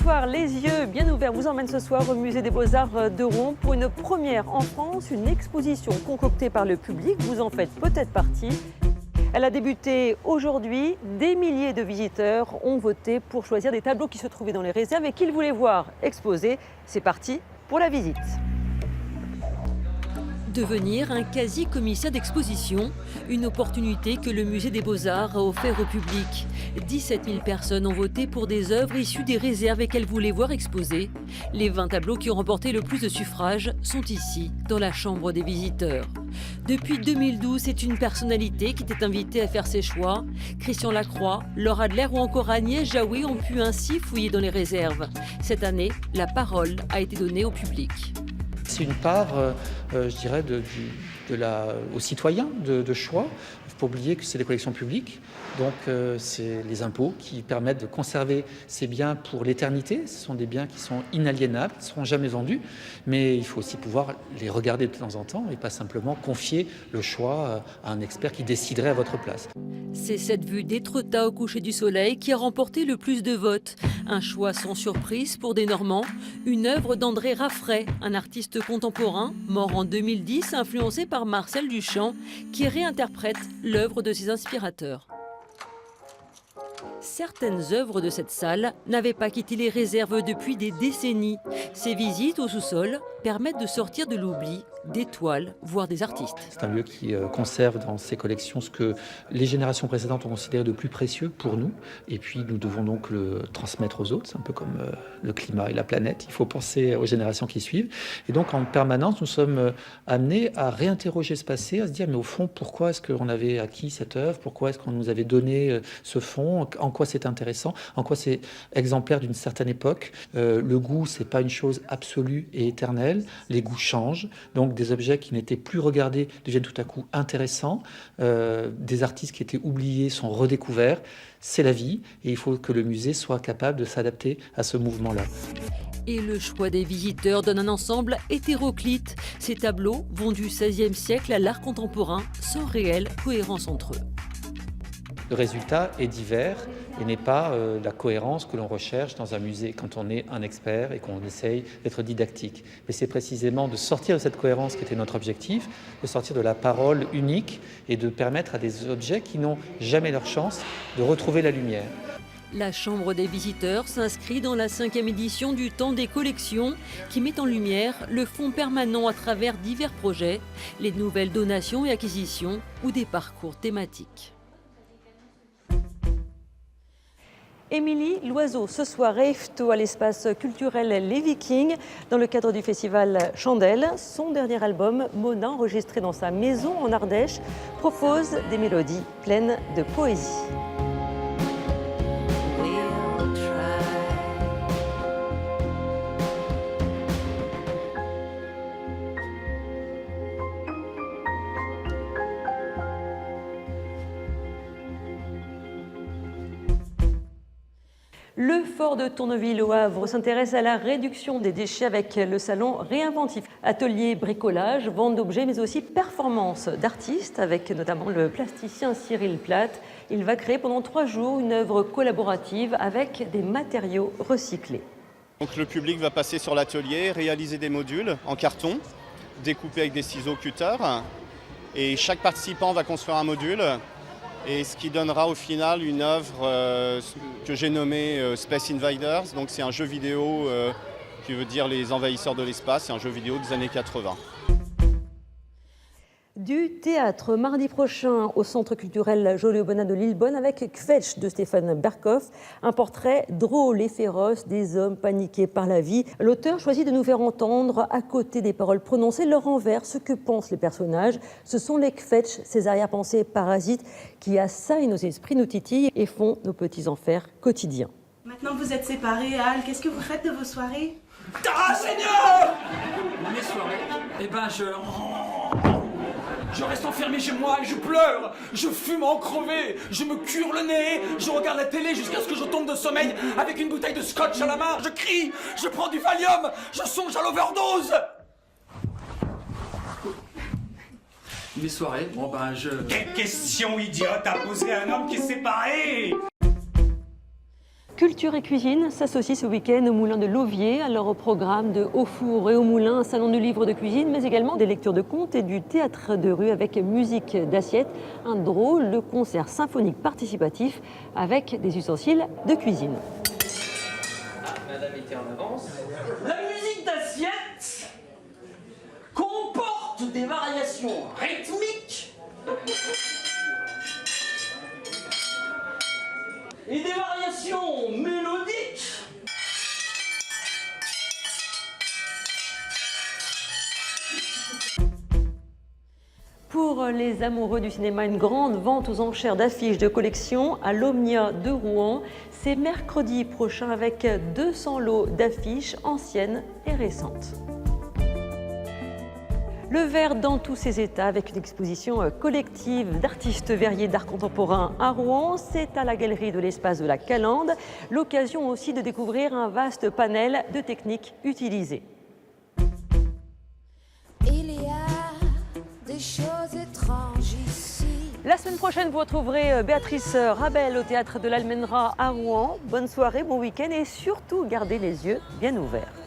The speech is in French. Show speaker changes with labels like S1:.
S1: Soir, les yeux bien ouverts vous emmène ce soir au Musée des Beaux-Arts de Rouen pour une première en France, une exposition concoctée par le public. Vous en faites peut-être partie. Elle a débuté aujourd'hui. Des milliers de visiteurs ont voté pour choisir des tableaux qui se trouvaient dans les réserves et qu'ils voulaient voir exposés. C'est parti pour la visite. Devenir un quasi-commissaire d'exposition, une opportunité que le Musée des Beaux-Arts a offert au public. 17 000 personnes ont voté pour des œuvres issues des réserves et qu'elles voulaient voir exposées. Les 20 tableaux qui ont remporté le plus de suffrages sont ici, dans la chambre des visiteurs. Depuis 2012, c'est une personnalité qui était invitée à faire ses choix. Christian Lacroix, Laure Adler ou encore Agnès Jaoui ont pu ainsi fouiller dans les réserves. Cette année, la parole a été donnée au public.
S2: C'est une part, je dirais, aux citoyens de choix. Il ne faut pas oublier que c'est des collections publiques, donc c'est les impôts qui permettent de conserver ces biens pour l'éternité. Ce sont des biens qui sont inaliénables, qui ne seront jamais vendus, mais il faut aussi pouvoir les regarder de temps en temps et pas simplement confier le choix à un expert qui déciderait à votre place.
S1: C'est cette vue d'Étretat au coucher du soleil qui a remporté le plus de votes. Un choix sans surprise pour des Normands, une œuvre d'André Raffray, un artiste contemporain, mort en 2010, influencé par Marcel Duchamp, qui réinterprète l'œuvre de ses inspirateurs. Certaines œuvres de cette salle n'avaient pas quitté les réserves depuis des décennies. Ces visites au sous-sol permettent de sortir de l'oubli des toiles, voire des artistes.
S2: C'est un lieu qui conserve dans ses collections ce que les générations précédentes ont considéré de plus précieux pour nous. Et puis nous devons donc le transmettre aux autres. C'est un peu comme le climat et la planète. Il faut penser aux générations qui suivent. Et donc en permanence, nous sommes amenés à réinterroger ce passé, à se dire mais au fond, pourquoi est-ce qu'on avait acquis cette œuvre? Pourquoi est-ce qu'on nous avait donné ce fonds? En quoi c'est intéressant? En quoi c'est exemplaire d'une certaine époque? Le goût, c'est pas une chose absolue et éternelle. Les goûts changent. Donc des objets qui n'étaient plus regardés deviennent tout à coup intéressants. Des artistes qui étaient oubliés sont redécouverts. C'est la vie et il faut que le musée soit capable de s'adapter à ce mouvement-là.
S1: Et le choix des visiteurs donne un ensemble hétéroclite. Ces tableaux vont du XVIe siècle à l'art contemporain sans réelle cohérence entre eux.
S2: Le résultat est divers et n'est pas la cohérence que l'on recherche dans un musée quand on est un expert et qu'on essaye d'être didactique. Mais c'est précisément de sortir de cette cohérence qui était notre objectif, de sortir de la parole unique et de permettre à des objets qui n'ont jamais leur chance de retrouver la lumière.
S1: La Chambre des visiteurs s'inscrit dans la 5e édition du Temps des collections qui met en lumière le fonds permanent à travers divers projets, les nouvelles donations et acquisitions ou des parcours thématiques. Émilie Loiseau, ce soir, Efto à l'espace culturel Les Vikings, dans le cadre du festival Chandelle. Son dernier album, Mona, enregistré dans sa maison en Ardèche, propose des mélodies pleines de poésie. Le Fort de Tourneville au Havre s'intéresse à la réduction des déchets avec le salon Réinventif. Atelier bricolage, vente d'objets, mais aussi performance d'artistes avec notamment le plasticien Cyril Plath. Il va créer pendant 3 jours une œuvre collaborative avec des matériaux recyclés.
S3: Donc le public va passer sur l'atelier, réaliser des modules en carton, découpés avec des ciseaux cutter. Et chaque participant va construire un module. Et ce qui donnera au final une œuvre que j'ai nommée Space Invaders. Donc c'est un jeu vidéo qui veut dire les envahisseurs de l'espace. C'est un jeu vidéo des années 80.
S1: Du théâtre mardi prochain au Centre culturel Joliot-Bonnat de Lillebonne avec Kvetch de Stéphane Berkoff, un portrait drôle et féroce des hommes paniqués par la vie. L'auteur choisit de nous faire entendre, à côté des paroles prononcées, leur envers, ce que pensent les personnages. Ce sont les Kvetch, ces arrière-pensées parasites qui assaillent nos esprits, nous titillent et font nos petits enfers quotidiens.
S4: Maintenant que vous êtes séparés, Al, qu'est-ce que vous faites de vos soirées?
S5: Ah, Seigneur! Mes soirées, eh ben je reste enfermé chez moi et je pleure, je fume en crevé, je me cure le nez, je regarde la télé jusqu'à ce que je tombe de sommeil avec une bouteille de scotch à la main, je crie, je prends du Valium, je songe à l'overdose. Mes soirées, bon ben
S6: Quelle question idiote à poser à un homme qui est séparé!
S1: Culture et cuisine s'associent ce week-end au Moulin de Lauviers. Alors au programme de Au Four et au Moulin, un salon de livres de cuisine, mais également des lectures de contes et du théâtre de rue avec musique d'assiette. Un drôle de concert symphonique participatif avec des ustensiles de cuisine.
S6: Madame était en avance.
S7: La musique d'assiette comporte des variations rythmiques et des variations mélodiques.
S1: Pour les amoureux du cinéma, une grande vente aux enchères d'affiches de collection à l'Omnia de Rouen. C'est mercredi prochain avec 200 lots d'affiches anciennes et récentes. Le verre dans tous ses états avec une exposition collective d'artistes verriers d'art contemporain à Rouen. C'est à la galerie de l'espace de la Calandre. L'occasion aussi de découvrir un vaste panel de techniques utilisées.
S8: Il y a des choses étranges ici.
S1: La semaine prochaine, vous retrouverez Béatrice Rabel au théâtre de l'Almenra à Rouen. Bonne soirée, bon week-end et surtout gardez les yeux bien ouverts.